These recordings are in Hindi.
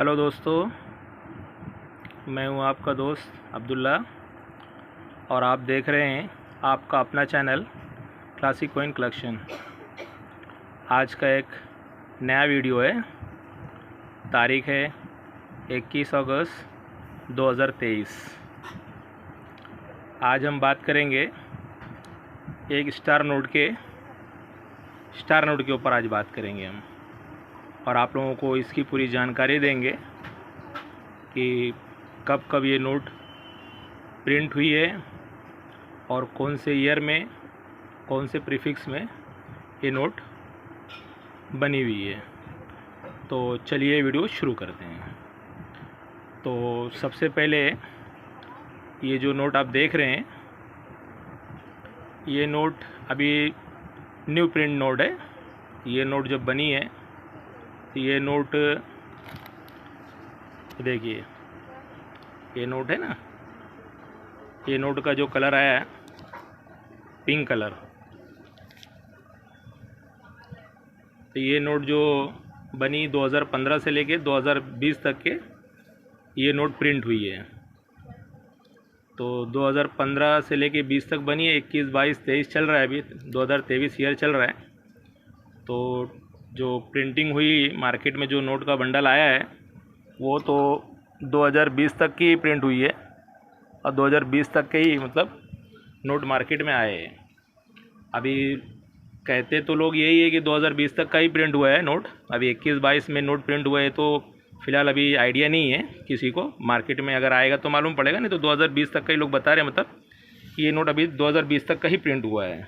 हेलो दोस्तों, मैं हूं आपका दोस्त अब्दुल्ला और आप देख रहे हैं आपका अपना चैनल क्लासिक कॉइन कलेक्शन। आज का एक नया वीडियो है। तारीख है 21 अगस्त 2023। आज हम बात करेंगे एक स्टार नोट के ऊपर आज बात करेंगे हम, और आप लोगों को इसकी पूरी जानकारी देंगे कि कब कब ये नोट प्रिंट हुई है और कौन से ईयर में, कौन से प्रीफिक्स में ये नोट बनी हुई है। तो चलिए वीडियो शुरू करते हैं। तो सबसे पहले ये जो नोट आप देख रहे हैं, ये नोट अभी न्यू प्रिंट नोट है। ये नोट जब बनी है तो ये नोट देखिए, ये नोट है ना, ये नोट का जो कलर आया है पिंक कलर। तो ये नोट जो बनी 2015 से लेके 2020 तक के ये नोट प्रिंट हुई है। तो 2015 से लेके 20 तक बनी है। 21, 22, 23 चल रहा है, अभी 2023 ईयर चल रहा है। तो जो प्रिंटिंग हुई मार्केट में, जो नोट का बंडल आया है वो तो 2020 तक की प्रिंट हुई है और 2020 तक के ही मतलब नोट मार्केट में आए हैं। अभी कहते तो लोग यही है कि 2020 तक का ही प्रिंट हुआ है नोट। अभी 21-22 में नोट प्रिंट हुआ है, तो फ़िलहाल अभी आइडिया नहीं है किसी को। मार्केट में अगर आएगा तो मालूम पड़ेगा, नहीं तो 2020 तक का ही लोग बता रहे हैं, मतलब कि ये नोट अभी 2020 तक का ही प्रिंट हुआ है।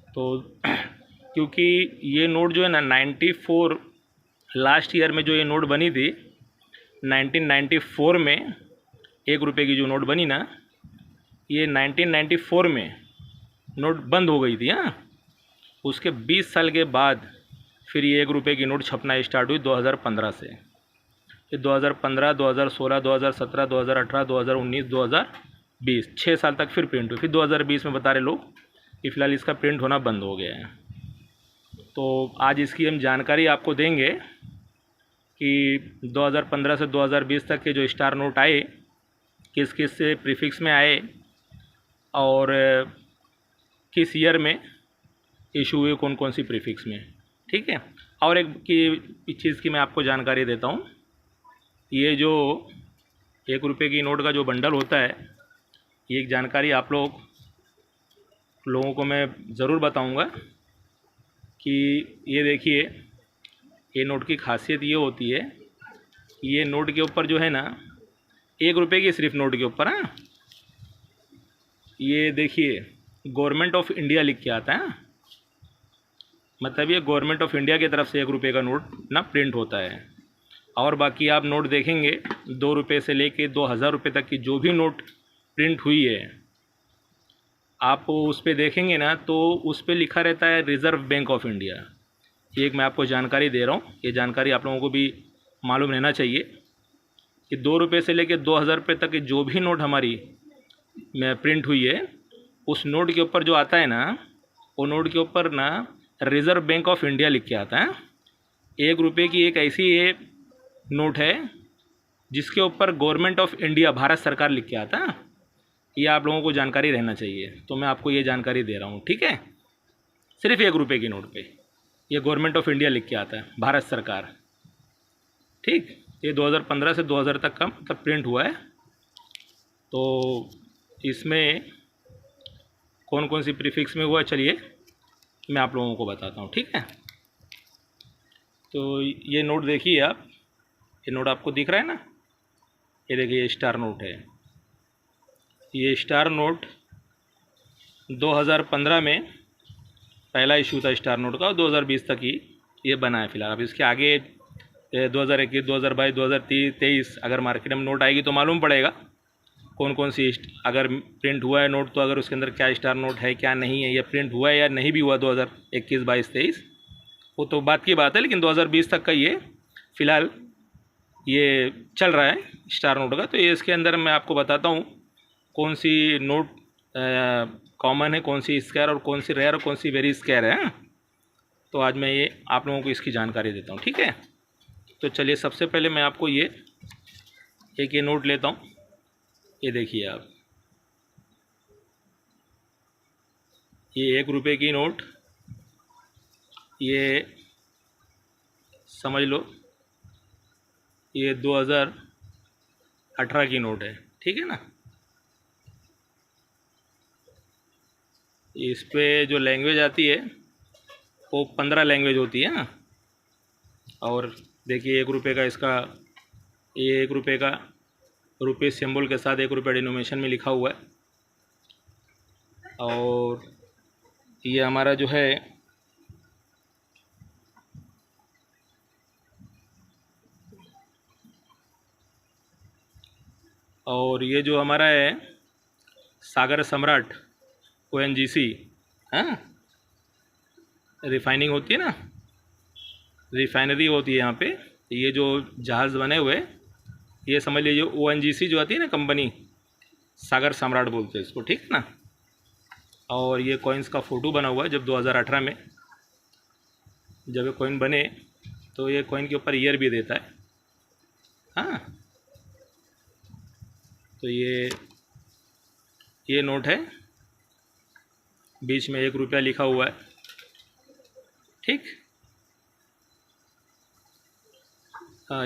तो क्योंकि ये नोट जो है ना 94 लास्ट ईयर में जो ये नोट बनी थी 1994 में, 1 रुपये की जो नोट बनी ना, ये 1994 में नोट बंद हो गई थी। हाँ, उसके 20 साल के बाद फिर ये 1 रुपये की नोट छपना स्टार्ट हुई 2015 से। ये 2015, 2016, 2017, 2018, 2019, 2020 6 साल तक फिर प्रिंट हुई। फिर 2020 में बता रहे लोग कि फ़िलहाल इसका प्रिंट होना बंद हो गया है। तो आज इसकी हम जानकारी आपको देंगे कि 2015 से 2020 तक के जो स्टार नोट आए किस किस से प्रीफिक्स में आए और किस ईयर में इशू हुए, कौन कौन सी प्रीफिक्स में। ठीक है। और एक चीज़ की मैं आपको जानकारी देता हूँ। ये जो 1 रुपये की नोट का जो बंडल होता है, ये एक जानकारी आप लोगों को मैं ज़रूर बताऊँगा कि ये देखिए, ये नोट की खासियत ये होती है, ये नोट के ऊपर जो है ना, 1 रुपये की सिर्फ नोट के ऊपर, हाँ, ये देखिए गवर्नमेंट ऑफ इंडिया लिख के आता है। मतलब ये गवर्नमेंट ऑफ इंडिया की तरफ से 1 रुपये का नोट ना प्रिंट होता है। और बाकी आप नोट देखेंगे 2 रुपये से लेके 2000 रुपये तक की जो भी नोट प्रिंट हुई है, आप उस पर देखेंगे ना तो उस पर लिखा रहता है रिज़र्व बैंक ऑफ इंडिया। ये एक मैं आपको जानकारी दे रहा हूँ, ये जानकारी आप लोगों को भी मालूम रहना चाहिए कि 2 रुपये से लेके 2000 रुपये तक की जो भी नोट हमारी में प्रिंट हुई है, उस नोट के ऊपर जो आता है ना, वो नोट के ऊपर ना रिज़र्व बैंक ऑफ इंडिया लिख के आता है। 1 रुपये की एक ऐसी ये नोट है जिसके ऊपर गवर्नमेंट ऑफ इंडिया, भारत सरकार लिख के आता है। ये आप लोगों को जानकारी रहना चाहिए, तो मैं आपको ये जानकारी दे रहा हूँ। ठीक है। सिर्फ 1 रुपये की नोट पे ये गवर्नमेंट ऑफ इंडिया लिख के आता है, भारत सरकार। ठीक। ये 2015 से 2000 तक का मतलब प्रिंट हुआ है। तो इसमें कौन कौन सी प्रीफिक्स में हुआ, चलिए मैं आप लोगों को बताता हूँ। ठीक है। तो ये नोट देखिए आप, ये नोट आपको दिख रहा है ना, ये देखिए स्टार नोट है। ये स्टार नोट 2015 में पहला इशू था स्टार नोट का, और 2020 तक ही ये बना है फ़िलहाल। अब इसके आगे 2021, 2022, 2023 अगर मार्केट में नोट आएगी तो मालूम पड़ेगा कौन कौन सी अगर प्रिंट हुआ है नोट, तो अगर उसके अंदर क्या स्टार नोट है क्या नहीं है, या प्रिंट हुआ है या नहीं भी हुआ 2021, 22, 23, वो तो बात की बात है। लेकिन 2020 तक का ये फ़िलहाल ये चल रहा है स्टार नोट का। तो ये इसके अंदर मैं आपको बताता हूँ कौन सी नोट कॉमन है, कौन सी स्क्वायर और कौन सी रेयर और कौन सी वेरी स्क्वायर है। तो आज मैं ये आप लोगों को इसकी जानकारी देता हूँ। ठीक है। तो चलिए सबसे पहले मैं आपको ये नोट लेता हूँ। ये देखिए आप, ये 1 रुपये की नोट, ये समझ लो ये 2018 की नोट है, ठीक है ना। इस पे जो लैंग्वेज आती है वो 15 लैंग्वेज होती है ना। और देखिए 1 रुपये का इसका, ये 1 रुपये का रुपये सिंबल के साथ 1 रुपये डिनोमिनेशन में लिखा हुआ है। और ये हमारा जो है और ये जो हमारा है सागर सम्राट ONGC, हाँ, रिफाइनिंग होती है ना, रिफाइनरी होती है यहाँ पे। ये जो जहाज़ बने हुए, ये समझ लीजिए ONGC जो आती है ना कंपनी, सागर सम्राट बोलते हैं इसको, ठीक है ना। और ये कॉइन्स का फ़ोटो बना हुआ है। जब 2018 में जब ये कॉइन बने तो ये कॉइन के ऊपर ईयर भी देता है, हाँ। तो ये नोट है, बीच में 1 रुपया लिखा हुआ है, ठीक।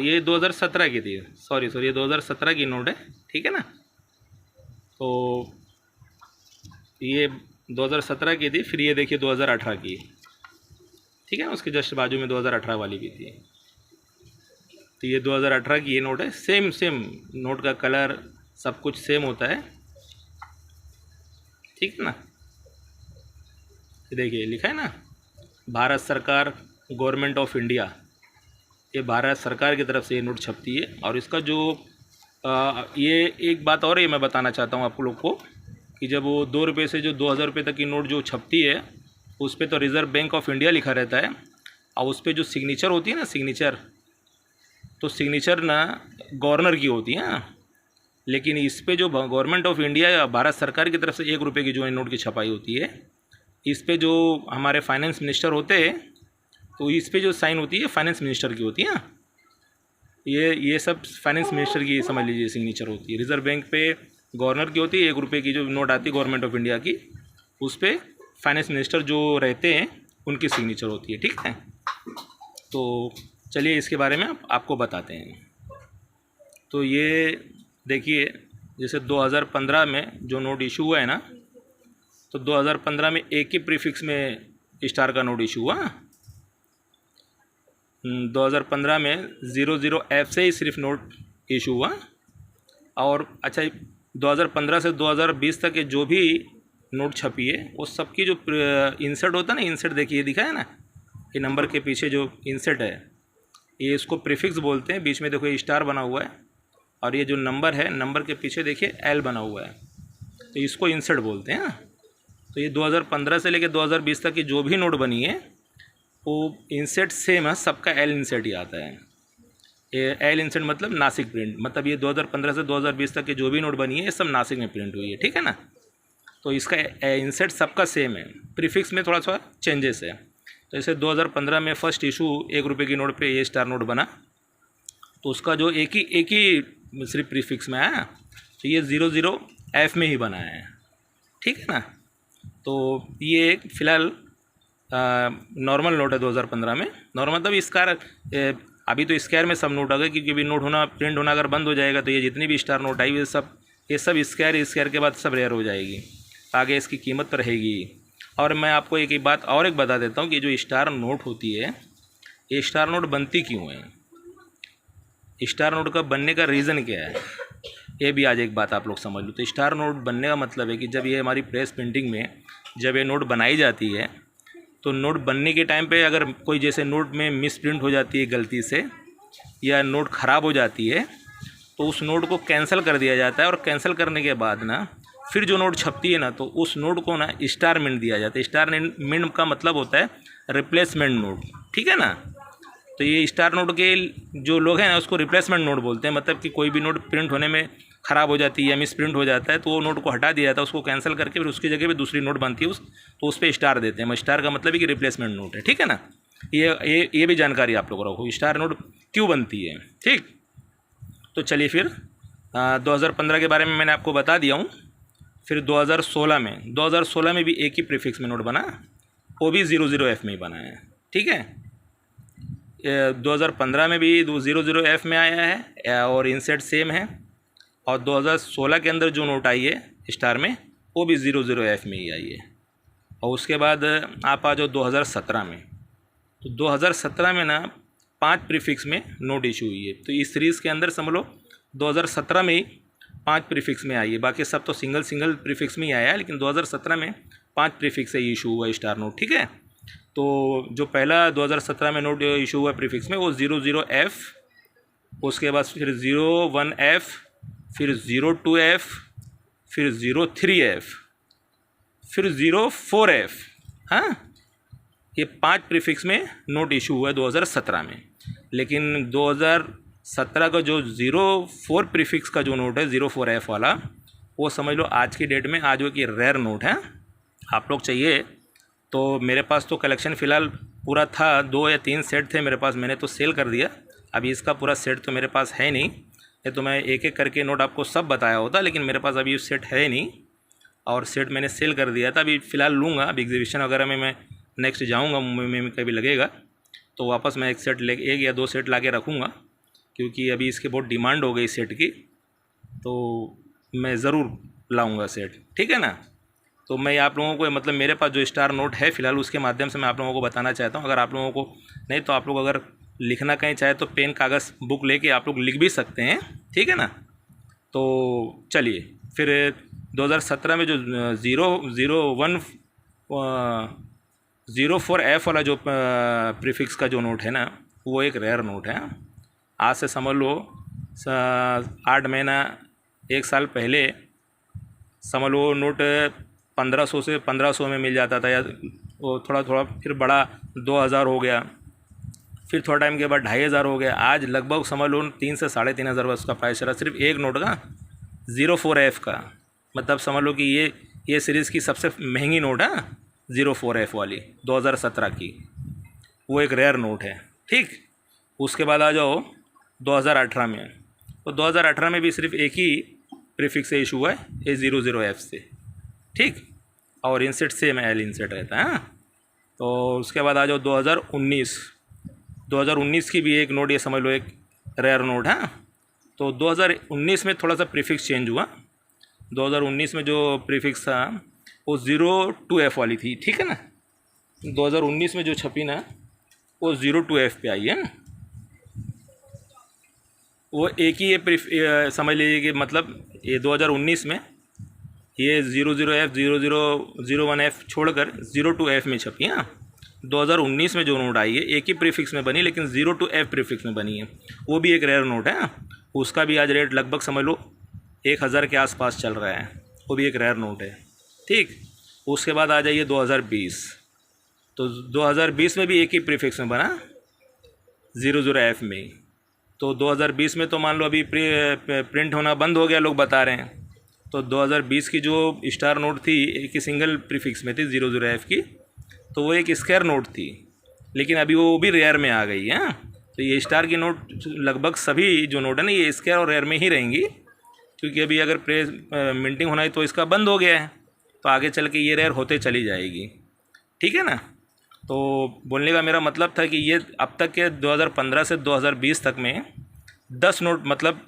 ये 2017 की थी, सॉरी ये 2017 की नोट है, ठीक है ना। तो ये 2017 की थी, फिर ये देखिए 2018 की, ठीक है ना। उसके जस्ट बाजू में 2018 वाली भी थी। तो ये 2018 की ये नोट है। सेम नोट का कलर सब कुछ सेम होता है, ठीक है ना। देखिए लिखा है ना, भारत सरकार, गवर्नमेंट ऑफ इंडिया। ये भारत सरकार की तरफ से ये नोट छपती है। और इसका जो ये एक बात और ये मैं बताना चाहता हूँ आप लोग को कि जब वो 2 रुपये से जो 2000 रुपये तक की नोट जो छपती है, उस पर तो रिज़र्व बैंक ऑफ इंडिया लिखा रहता है। और उस पर जो सिग्नेचर होती है ना, सिग्नेचर, तो सिग्नेचर ना गवर्नर की होती है। लेकिन इस पे जो गवर्नमेंट ऑफ इंडिया या भारत सरकार की तरफ से 1 रुपये की जो नोट की छपाई होती है, इस पे जो हमारे फाइनेंस मिनिस्टर होते हैं, तो इस पे जो साइन होती है फाइनेंस मिनिस्टर की होती है। ये सब फाइनेंस मिनिस्टर की समझ लीजिए सिग्नेचर होती है। रिजर्व बैंक पे गवर्नर की होती है, 1 रुपये की जो नोट आती है गवर्नमेंट ऑफ इंडिया की, उस पर फाइनेंस मिनिस्टर जो रहते हैं उनकी सिग्नेचर होती है, ठीक है। तो चलिए इसके बारे में आपको बताते हैं। तो ये देखिए, जैसे 2015 में जो नोट इशू हुआ है ना, तो 2015 में एक ही प्रीफिक्स में स्टार का नोट इशू हुआ। 2015 में 00F से ही सिर्फ नोट इशू हुआ। और अच्छा, 2015 से 2020 तक के जो भी नोट छपी है वो सबकी जो इंसर्ट होता है ना, इंसर्ट देखिए ये दिखा है ना, ये नंबर के पीछे जो इंसर्ट है, ये इसको प्रीफिक्स बोलते हैं। बीच में देखो ये स्टार बना हुआ है, और ये जो नंबर है, नंबर के पीछे देखिए L बना हुआ है, तो इसको इंसर्ट बोलते हैं। तो ये 2015 से लेकर 2020 तक की जो भी नोट बनी है वो इंसर्ट सेम है, सबका L इंसर्ट ही आता है। ये L इंसर्ट मतलब नासिक प्रिंट, मतलब ये 2015 से 2020 तक की जो भी नोट बनी है ये सब नासिक में प्रिंट हुई है, ठीक है ना। तो इसका इंसर्ट सबका सेम है, प्रीफिक्स में थोड़ा सा चेंजेस है। तो जैसे 2015 में फर्स्ट इशू 1 रुपये की नोट पे ये स्टार नोट बना, तो उसका जो एक ही सिर्फ प्रीफिक्स में आया, तो ये 00F में ही बना है, ठीक है ना। तो ये फ़िलहाल नॉर्मल नोट है 2015 में। नॉर्मल मतलब स्क्वायर, अभी तो स्क्वायर में सब नोट आ गए, क्योंकि अभी नोट होना, प्रिंट होना अगर बंद हो जाएगा तो ये जितनी भी स्टार नोट आई ये सब स्क्वायर के बाद सब रेयर हो जाएगी। आगे इसकी कीमत तो रहेगी। और मैं आपको एक बात और बता देता हूँ कि जो स्टार नोट होती है, ये स्टार नोट बनती क्यों है, स्टार नोट का बनने का रीज़न क्या है, ये भी आज एक बात आप लोग समझ लो। तो स्टार नोट बनने का मतलब है कि जब ये हमारी प्रेस प्रिंटिंग में जब ये नोट बनाई जाती है, तो नोट बनने के टाइम पे अगर कोई जैसे नोट में मिस प्रिंट हो जाती है गलती से, या नोट ख़राब हो जाती है, तो उस नोट को कैंसिल कर दिया जाता है। और कैंसिल करने के बाद ना फिर जो नोट छपती है ना, तो उस नोट को ना स्टार मिंट दिया जाता है। स्टार मिंट का मतलब होता है रिप्लेसमेंट नोट, ठीक है ना। तो ये स्टार नोट के जो लोग हैं ना उसको रिप्लेसमेंट नोट बोलते हैं। मतलब कि कोई भी नोट प्रिंट होने में ख़राब हो जाती है या मिस प्रिंट हो जाता है, तो वो नोट को हटा दिया जाता है, उसको कैंसिल करके फिर उसकी जगह पे दूसरी नोट बनती है तो उस पर स्टार देते हैं। स्टार का मतलब है कि रिप्लेसमेंट नोट है, ठीक है ना। ये भी जानकारी आप लोग रखो। स्टार नोट क्यों बनती है। ठीक, तो चलिए फिर 2015 के बारे में मैंने आपको बता दिया हूँ। फिर 2016 में भी एक ही प्रीफिक्स में नोट बना, वो भी 00F में ही बना है। ठीक है, 2015 में भी 00F में आया है और इंसेट सेम है, और 2016 के अंदर जो नोट आई है स्टार में वो भी 00F में ही आई है। और उसके बाद आप आ जाओ 2017 में, तो 2017 में ना 5 प्रीफिक्स में नोट इशू हुई है। तो इस सीरीज़ के अंदर समझ लो 2017 में ही 5 प्रीफिक्स में आई है, बाकी सब तो सिंगल प्रीफिक्स में ही आया है, लेकिन 2017 में 5 प्रीफिक्स से इशू हुआ स्टार नोट। ठीक है, तो जो पहला 2017 में नोट इशू हुआ प्रीफिक्स में वो 00F, उसके बाद फिर 01F, फिर 02F, फिर 03F, फिर 04F। हाँ, ये 5 प्रीफिक्स में नोट इशू हुआ है 2017 में। लेकिन 2017 का जो 04 प्रीफिक्स का जो नोट है 04F वाला, वो समझ लो आज की डेट में आज वो की रेयर नोट है। आप लोग चाहिए तो मेरे पास तो कलेक्शन फ़िलहाल पूरा था, 2 या 3 सेट थे मेरे पास, मैंने तो सेल कर दिया। अभी इसका पूरा सेट तो मेरे पास है नहीं, ये तो मैं एक एक करके नोट आपको सब बताया होता, लेकिन मेरे पास अभी सेट है नहीं और सेट मैंने सेल कर दिया था। अभी फ़िलहाल लूँगा, अभी एग्जीबिशन वगैरह में मैं नेक्स्ट जाऊँगा, मुंबई में कभी लगेगा तो वापस मैं एक या 2 सेट ला के रखूँगा, क्योंकि अभी इसके बहुत डिमांड हो गई सेट की, तो मैं ज़रूर लाऊँगा सेट। ठीक है ना, तो मैं आप लोगों को मतलब मेरे पास जो स्टार नोट है फ़िलहाल उसके माध्यम से मैं आप लोगों को बताना चाहता हूँ। अगर आप लोगों को नहीं तो आप लोग अगर लिखना कहीं चाहे तो पेन कागज़ बुक लेके आप लोग लिख भी सकते हैं। ठीक है ना, तो चलिए फिर 2017 में जो 04F वाला जो प्रीफिक्स का जो नोट है ना, वो एक रेयर नोट है। आज से समझ लो 8 महीना 1 साल पहले समझ लो नोट 1500 से 1500 में मिल जाता था, या वो थोड़ा थोड़ा फिर बड़ा 2000 हो गया, फिर थोड़ा टाइम के बाद 2500 हो गया। आज लगभग समझ लो 3 से 3500 उसका प्राइस चला, सिर्फ एक नोट का 04F का। मतलब समझ लो कि ये सीरीज़ की सबसे महंगी नोट है 04F वाली 2017 की, वो एक रेयर नोट है। ठीक, उसके बाद आ जाओ 2018 में, तो 2018 में भी सिर्फ एक ही प्रीफिक्स से इशू हुआ है, ये 00F से। ठीक, और इंसेट सेम एल इंसेट रहता है। तो उसके बाद आ जाओ 2019 की भी एक नोट, ये समझ लो एक रेयर नोट है। तो 2019 में थोड़ा सा प्रीफिक्स चेंज हुआ। 2019 में जो प्रीफिक्स था वो 02F वाली थी। ठीक है ना, 2019 में जो छपी ना वो 02F पे आई है। वो एक ही ये समझ लीजिए कि मतलब ये 2019 में ये 00F 0001F छोड़कर 02F में छपी है। 2019 में जो नोट आई है एक ही प्रीफिक्स में बनी, लेकिन 02F प्रीफिक्स में बनी है, वो भी एक रेयर नोट है। उसका भी आज रेट लगभग समझ लो 1000 के आसपास चल रहा है, वो भी एक रेयर नोट है। ठीक, उसके बाद आ जाइए 2020, तो 2020 में भी एक ही प्रीफिक्स में बना 00F में। तो 2020 में तो मान लो अभी प्रिंट होना बंद हो गया, लोग बता रहे हैं। तो 2020 की जो स्टार नोट थी एक ही सिंगल प्रीफिक्स में थी 00F की, तो वो एक स्क्वायर नोट थी, लेकिन अभी वो भी रेयर में आ गई है। तो ये स्टार की नोट लगभग सभी जो नोट है ना ये स्क्वायर और रेयर में ही रहेंगी, क्योंकि अभी अगर मिंटिंग होना है तो इसका बंद हो गया है, तो आगे चल के ये रेयर होते चली जाएगी। ठीक है ना, तो बोलने का मेरा मतलब था कि ये अब तक के 2015 से 2020 तक में 10 नोट मतलब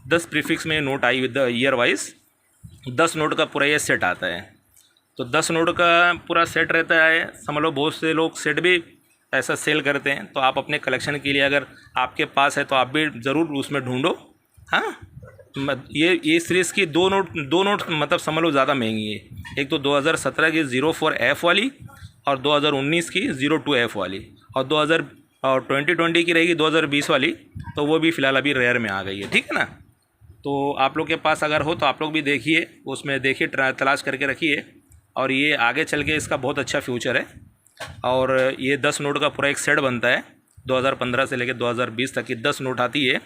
10 प्रीफिक्स में note I with the year wise, 10 note का पूरा ये सेट आता है। तो 10 नोट का पूरा सेट रहता है। समझ लो बहुत से लोग सेट भी ऐसा सेल करते हैं, तो आप अपने कलेक्शन के लिए अगर आपके पास है तो आप भी ज़रूर उसमें ढूंढो। हाँ, ये सीरीज़ की दो नोट मतलब समझ लो ज़्यादा महंगी है। एक तो 2017 की 04F वाली और 2019 की 02F वाली, और 2020 की रहेगी 2020 वाली, तो वो भी फ़िलहाल अभी रेयर में आ गई है। ठीक है ना, तो आप लोग के पास अगर हो तो आप लोग भी देखिए, उसमें देखिए, तलाश करके रखिए, और ये आगे चल के इसका बहुत अच्छा फ्यूचर है। और ये 10 नोट का पूरा एक सेट बनता है, 2015 से लेकर 2020 तक की 10 नोट आती है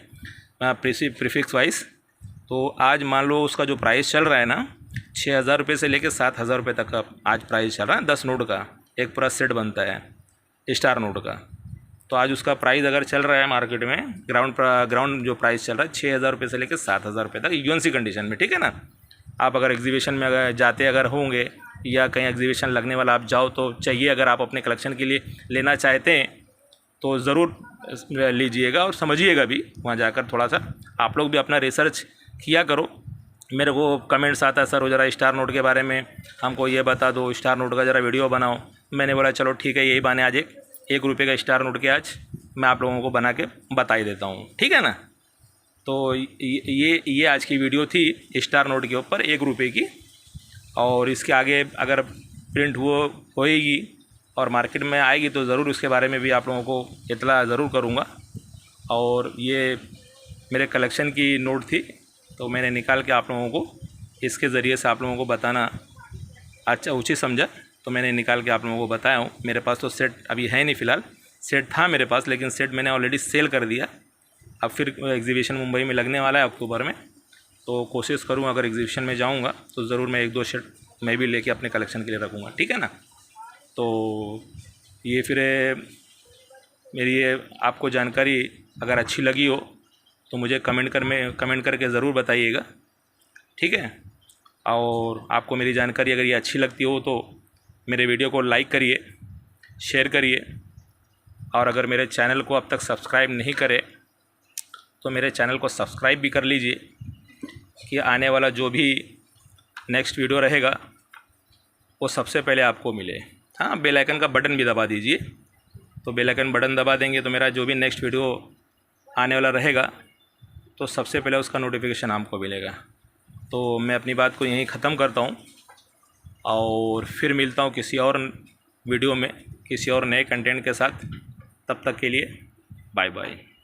प्रीफिक्स वाइज। तो आज मान लो उसका जो प्राइस चल रहा है ना 6000 रुपये से लेकर 7000 रुपये तक का आज प्राइस चल रहा है। 10 नोट का एक पूरा सेट बनता है स्टार नोट का। तो आज उसका प्राइस अगर चल रहा है मार्केट में ग्राउंड जो प्राइस चल रहा है 6,000 रुपये से लेकर 7,000 रुपये तक यूएनसी कंडीशन में, ठीक है ना। आप अगर एग्जीबिशन में अगर जाते अगर होंगे या कहीं एग्जीबिशन लगने वाला आप जाओ तो चाहिए, अगर आप अपने कलेक्शन के लिए लेना चाहते हैं तो ज़रूर लीजिएगा और समझिएगा भी वहाँ जाकर। थोड़ा सा आप लोग भी अपना रिसर्च किया करो। मेरे को कमेंट्स आता है, सर वो ज़रा स्टार नोट के बारे में हमको ये बता दो, स्टार नोट का ज़रा वीडियो बनाओ। मैंने बोला चलो ठीक है, यही बहाने आज 1 रुपये का स्टार नोट के आज मैं आप लोगों को बना के बता ही देता हूँ, ठीक है ना। तो ये आज की वीडियो थी स्टार नोट के ऊपर 1 रुपये की। और इसके आगे अगर प्रिंट होएगी और मार्केट में आएगी तो ज़रूर उसके बारे में भी आप लोगों को इतला ज़रूर करूँगा। और ये मेरे कलेक्शन की नोट थी तो मैंने निकाल के आप लोगों को इसके ज़रिए से आप लोगों को बताना अच्छा उचित समझा, तो मैंने निकाल के आप लोगों को बताया हूँ। मेरे पास तो सेट अभी है नहीं फ़िलहाल, सेट था मेरे पास लेकिन सेट मैंने ऑलरेडी सेल कर दिया। अब फिर एग्जीबिशन मुंबई में लगने वाला है अक्टूबर में, तो कोशिश करूँ अगर एग्जीबिशन में जाऊँगा तो ज़रूर मैं 1-2 सेट मैं भी लेके अपने कलेक्शन के लिए रखूँगा, ठीक है ना। तो ये फिर मेरी ये आपको जानकारी अगर अच्छी लगी हो तो मुझे कमेंट करके ज़रूर बताइएगा, ठीक है। और आपको मेरी जानकारी अगर ये अच्छी लगती हो तो मेरे वीडियो को लाइक करिए, शेयर करिए। और अगर मेरे चैनल को अब तक सब्सक्राइब नहीं करे तो मेरे चैनल को सब्सक्राइब भी कर लीजिए कि आने वाला जो भी नेक्स्ट वीडियो रहेगा वो सबसे पहले आपको मिले। हाँ, बेल आइकन का बटन भी दबा दीजिए, तो बेल आइकन बटन दबा देंगे तो मेरा जो भी नेक्स्ट वीडियो आने वाला रहेगा तो सबसे पहले उसका नोटिफिकेशन आपको मिलेगा। तो मैं अपनी बात को यहीं ख़त्म करता हूँ और फिर मिलता हूँ किसी और वीडियो में किसी और नए कंटेंट के साथ। तब तक के लिए बाय बाय।